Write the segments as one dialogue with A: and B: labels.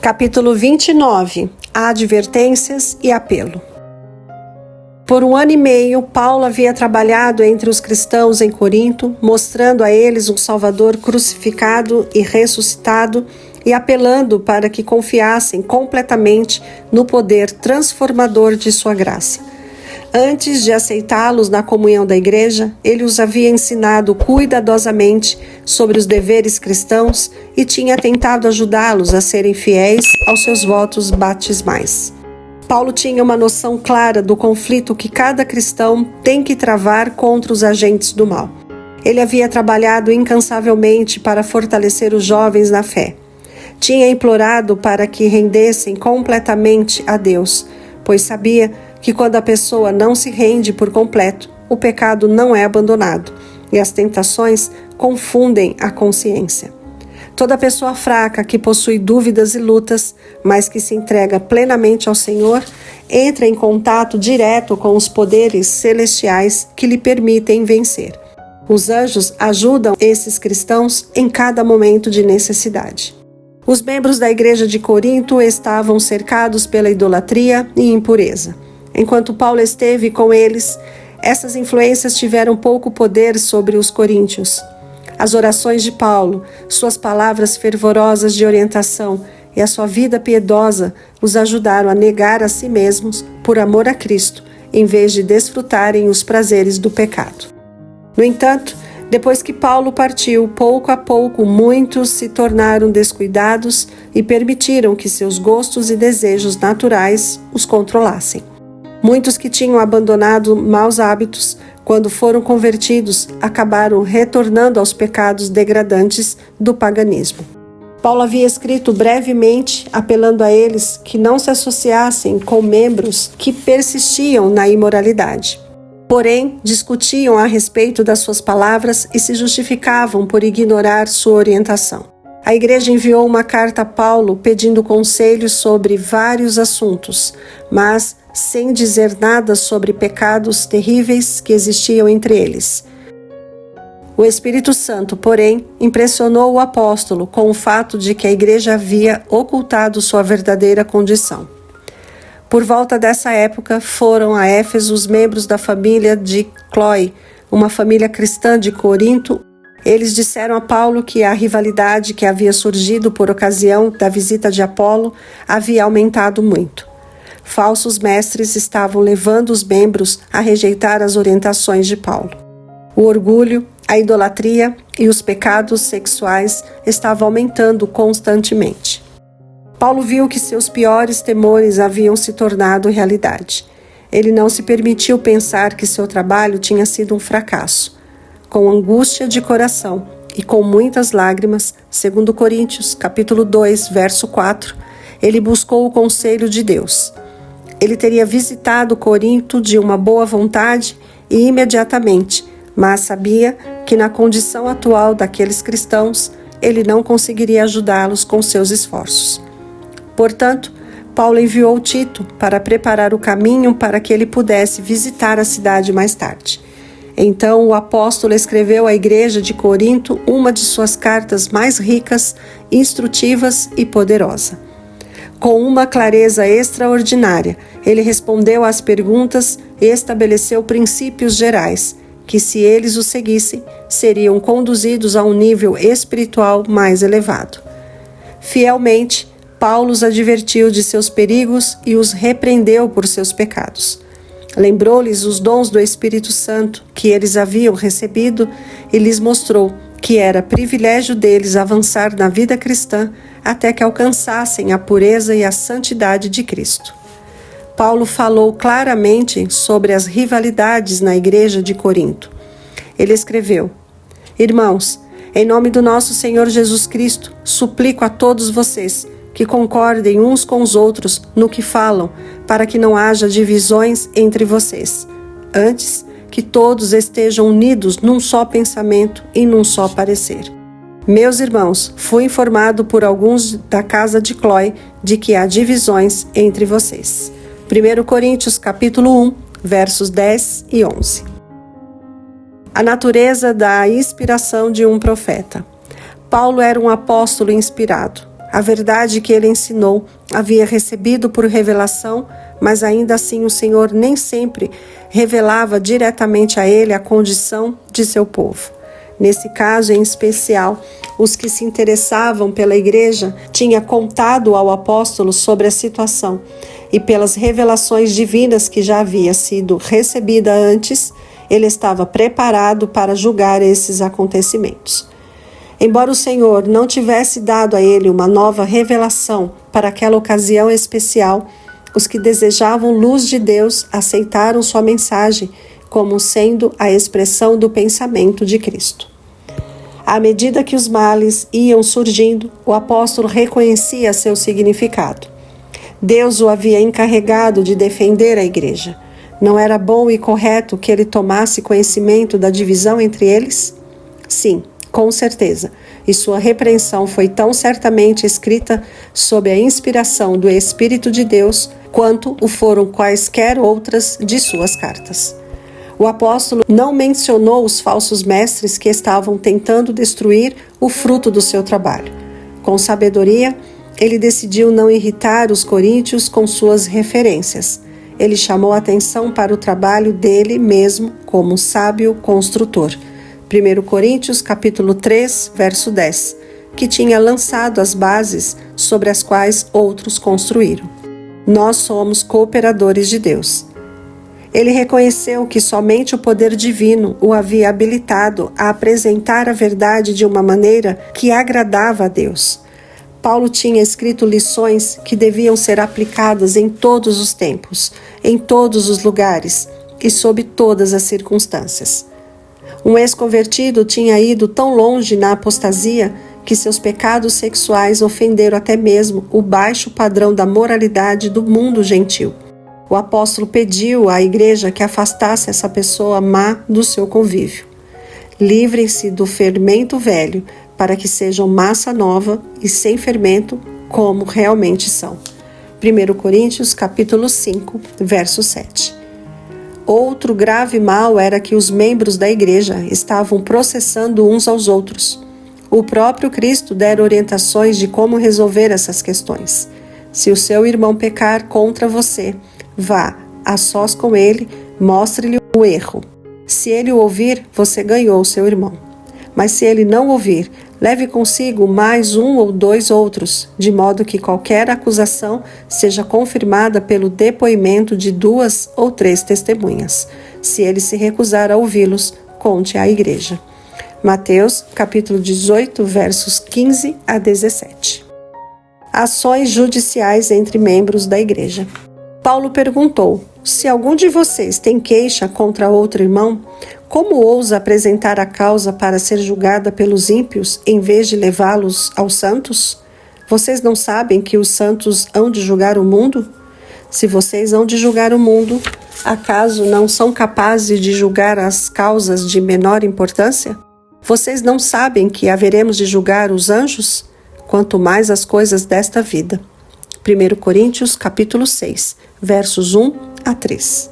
A: Capítulo 29. Advertências e apelo. Por 1 ano e meio, Paulo havia trabalhado entre os cristãos em Corinto, mostrando a eles um Salvador crucificado e ressuscitado e apelando para que confiassem completamente no poder transformador de sua graça. Antes de aceitá-los na comunhão da igreja, ele os havia ensinado cuidadosamente sobre os deveres cristãos e tinha tentado ajudá-los a serem fiéis aos seus votos batismais. Paulo tinha uma noção clara do conflito que cada cristão tem que travar contra os agentes do mal. Ele havia trabalhado incansavelmente para fortalecer os jovens na fé. Tinha implorado para que rendessem completamente a Deus, pois sabia que quando a pessoa não se rende por completo, o pecado não é abandonado e as tentações confundem a consciência. Toda pessoa fraca que possui dúvidas e lutas, mas que se entrega plenamente ao Senhor, entra em contato direto com os poderes celestiais que lhe permitem vencer. Os anjos ajudam esses cristãos em cada momento de necessidade. Os membros da igreja de Corinto estavam cercados pela idolatria e impureza. Enquanto Paulo esteve com eles, essas influências tiveram pouco poder sobre os coríntios. As orações de Paulo, suas palavras fervorosas de orientação e a sua vida piedosa os ajudaram a negar a si mesmos por amor a Cristo, em vez de desfrutarem os prazeres do pecado. No entanto, depois que Paulo partiu, pouco a pouco muitos se tornaram descuidados e permitiram que seus gostos e desejos naturais os controlassem. Muitos que tinham abandonado maus hábitos, quando foram convertidos, acabaram retornando aos pecados degradantes do paganismo. Paulo havia escrito brevemente, apelando a eles que não se associassem com membros que persistiam na imoralidade. Porém, discutiam a respeito das suas palavras e se justificavam por ignorar sua orientação. A igreja enviou uma carta a Paulo pedindo conselhos sobre vários assuntos, mas sem dizer nada sobre pecados terríveis que existiam entre eles. O Espírito Santo, porém, impressionou o apóstolo com o fato de que a igreja havia ocultado sua verdadeira condição. Por volta dessa época, foram a Éfeso os membros da família de Cloe, uma família cristã de Corinto. Eles disseram a Paulo que a rivalidade que havia surgido por ocasião da visita de Apolo havia aumentado muito. Falsos mestres estavam levando os membros a rejeitar as orientações de Paulo. O orgulho, a idolatria e os pecados sexuais estavam aumentando constantemente. Paulo viu que seus piores temores haviam se tornado realidade. Ele não se permitiu pensar que seu trabalho tinha sido um fracasso. Com angústia de coração e com muitas lágrimas, segundo Coríntios, capítulo 2, verso 4, ele buscou o conselho de Deus. Ele teria visitado Corinto de uma boa vontade e imediatamente, mas sabia que na condição atual daqueles cristãos, ele não conseguiria ajudá-los com seus esforços. Portanto, Paulo enviou Tito para preparar o caminho para que ele pudesse visitar a cidade mais tarde. Então o apóstolo escreveu à igreja de Corinto uma de suas cartas mais ricas, instrutivas e poderosa. Com uma clareza extraordinária, ele respondeu às perguntas e estabeleceu princípios gerais, que se eles o seguissem, seriam conduzidos a um nível espiritual mais elevado. Fielmente, Paulo os advertiu de seus perigos e os repreendeu por seus pecados. Lembrou-lhes os dons do Espírito Santo que eles haviam recebido e lhes mostrou que era privilégio deles avançar na vida cristã até que alcançassem a pureza e a santidade de Cristo. Paulo falou claramente sobre as rivalidades na igreja de Corinto. Ele escreveu: Irmãos, em nome do nosso Senhor Jesus Cristo, suplico a todos vocês que concordem uns com os outros no que falam, para que não haja divisões entre vocês. Antes, que todos estejam unidos num só pensamento e num só parecer. Meus irmãos, fui informado por alguns da casa de Cloe de que há divisões entre vocês. 1 Coríntios capítulo 1, versos 10 e 11. A natureza da inspiração de um profeta. Paulo era um apóstolo inspirado. A verdade que ele ensinou havia recebido por revelação, mas ainda assim o Senhor nem sempre revelava diretamente a ele a condição de seu povo. Nesse caso em especial, os que se interessavam pela igreja tinham contado ao apóstolo sobre a situação e pelas revelações divinas que já havia sido recebida antes, ele estava preparado para julgar esses acontecimentos. Embora o Senhor não tivesse dado a ele uma nova revelação para aquela ocasião especial, os que desejavam luz de Deus aceitaram sua mensagem como sendo a expressão do pensamento de Cristo. À medida que os males iam surgindo, o apóstolo reconhecia seu significado. Deus o havia encarregado de defender a igreja. Não era bom e correto que ele tomasse conhecimento da divisão entre eles? Sim, com certeza. E sua repreensão foi tão certamente escrita sob a inspiração do Espírito de Deus, quanto o foram quaisquer outras de suas cartas. O apóstolo não mencionou os falsos mestres que estavam tentando destruir o fruto do seu trabalho. Com sabedoria, ele decidiu não irritar os coríntios com suas referências. Ele chamou a atenção para o trabalho dele mesmo como sábio construtor. 1 Coríntios capítulo 3, verso 10, que tinha lançado as bases sobre as quais outros construíram. Nós somos cooperadores de Deus. Ele reconheceu que somente o poder divino o havia habilitado a apresentar a verdade de uma maneira que agradava a Deus. Paulo tinha escrito lições que deviam ser aplicadas em todos os tempos, em todos os lugares e sob todas as circunstâncias. Um ex-convertido tinha ido tão longe na apostasia que seus pecados sexuais ofenderam até mesmo o baixo padrão da moralidade do mundo gentil. O apóstolo pediu à igreja que afastasse essa pessoa má do seu convívio. Livrem-se do fermento velho, para que sejam massa nova e sem fermento, como realmente são. 1 Coríntios capítulo 5, verso 7. Outro grave mal era que os membros da igreja estavam processando uns aos outros. O próprio Cristo dera orientações de como resolver essas questões. Se o seu irmão pecar contra você, vá a sós com ele, mostre-lhe o erro. Se ele o ouvir, você ganhou seu irmão. Mas se ele não ouvir, leve consigo mais um ou dois outros, de modo que qualquer acusação seja confirmada pelo depoimento de 2 ou 3 testemunhas. Se ele se recusar a ouvi-los, conte à igreja. Mateus, capítulo 18, versos 15 a 17. Ações judiciais entre membros da igreja. Paulo perguntou: se algum de vocês tem queixa contra outro irmão, como ousa apresentar a causa para ser julgada pelos ímpios, em vez de levá-los aos santos? Vocês não sabem que os santos hão de julgar o mundo? Se vocês hão de julgar o mundo, acaso não são capazes de julgar as causas de menor importância? Vocês não sabem que haveremos de julgar os anjos? Quanto mais as coisas desta vida. 1 Coríntios capítulo 6, versos 1 a 3.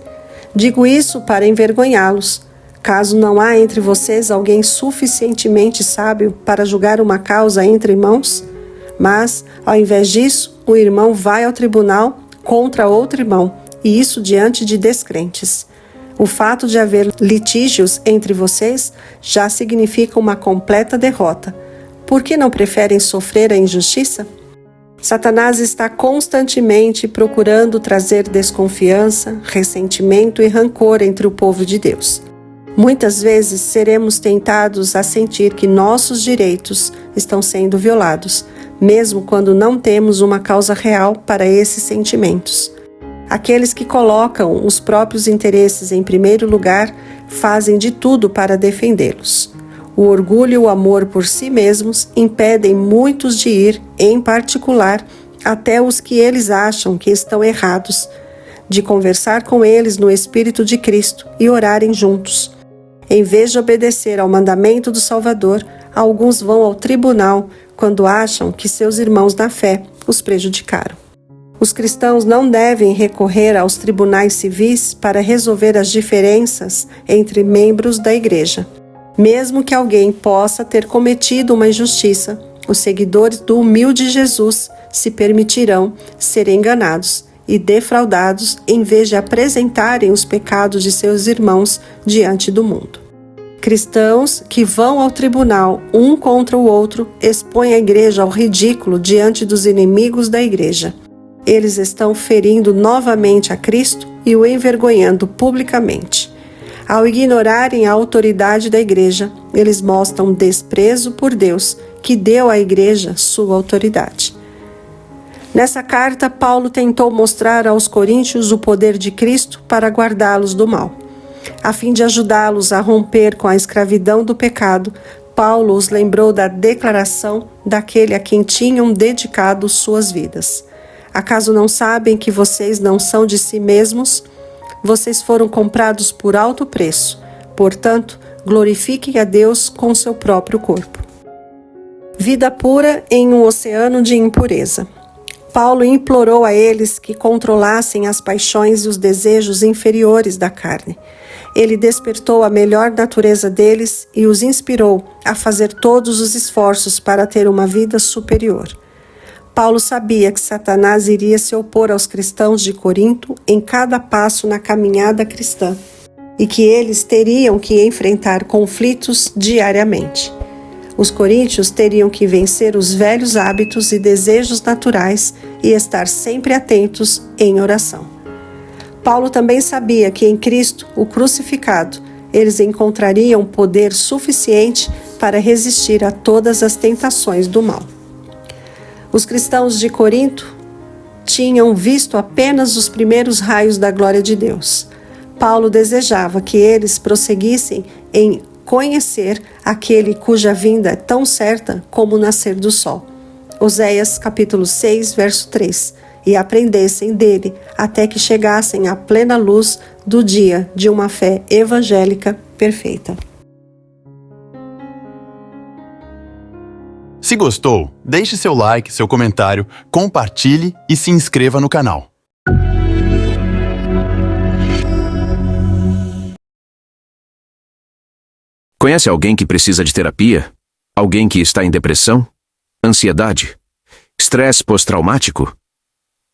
A: Digo isso para envergonhá-los. Caso não há entre vocês alguém suficientemente sábio para julgar uma causa entre irmãos, mas, ao invés disso, o irmão vai ao tribunal contra outro irmão, e isso diante de descrentes. O fato de haver litígios entre vocês já significa uma completa derrota. Por que não preferem sofrer a injustiça? Satanás está constantemente procurando trazer desconfiança, ressentimento e rancor entre o povo de Deus. Muitas vezes seremos tentados a sentir que nossos direitos estão sendo violados, mesmo quando não temos uma causa real para esses sentimentos. Aqueles que colocam os próprios interesses em primeiro lugar fazem de tudo para defendê-los. O orgulho e o amor por si mesmos impedem muitos de ir, em particular, até os que eles acham que estão errados, de conversar com eles no Espírito de Cristo e orarem juntos. Em vez de obedecer ao mandamento do Salvador, alguns vão ao tribunal quando acham que seus irmãos na fé os prejudicaram. Os cristãos não devem recorrer aos tribunais civis para resolver as diferenças entre membros da igreja. Mesmo que alguém possa ter cometido uma injustiça, os seguidores do humilde Jesus se permitirão ser enganados e defraudados em vez de apresentarem os pecados de seus irmãos diante do mundo. Cristãos que vão ao tribunal um contra o outro expõem a igreja ao ridículo diante dos inimigos da igreja. Eles estão ferindo novamente a Cristo e o envergonhando publicamente. Ao ignorarem a autoridade da igreja, eles mostram desprezo por Deus, que deu à igreja sua autoridade. Nessa carta, Paulo tentou mostrar aos coríntios o poder de Cristo para guardá-los do mal. A fim de ajudá-los a romper com a escravidão do pecado, Paulo os lembrou da declaração daquele a quem tinham dedicado suas vidas. Acaso não sabem que vocês não são de si mesmos? Vocês foram comprados por alto preço. Portanto, glorifiquem a Deus com seu próprio corpo. Vida pura em um oceano de impureza. Paulo implorou a eles que controlassem as paixões e os desejos inferiores da carne. Ele despertou a melhor natureza deles e os inspirou a fazer todos os esforços para ter uma vida superior. Paulo sabia que Satanás iria se opor aos cristãos de Corinto em cada passo na caminhada cristã e que eles teriam que enfrentar conflitos diariamente. Os coríntios teriam que vencer os velhos hábitos e desejos naturais e estar sempre atentos em oração. Paulo também sabia que em Cristo, o crucificado, eles encontrariam poder suficiente para resistir a todas as tentações do mal. Os cristãos de Corinto tinham visto apenas os primeiros raios da glória de Deus. Paulo desejava que eles prosseguissem em conhecer aquele cuja vinda é tão certa como o nascer do sol. Oséias capítulo 6, verso 3. E aprendessem dele até que chegassem à plena luz do dia de uma fé evangélica perfeita.
B: Se gostou, deixe seu like, seu comentário, compartilhe e se inscreva no canal.
C: Conhece alguém que precisa de terapia? Alguém que está em depressão? Ansiedade? Estresse pós-traumático?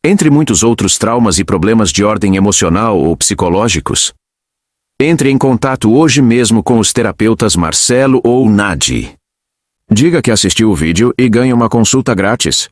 C: Entre muitos outros traumas e problemas de ordem emocional ou psicológicos? Entre em contato hoje mesmo com os terapeutas Marcelo ou Nadi. Diga que assistiu o vídeo e ganhe uma consulta grátis.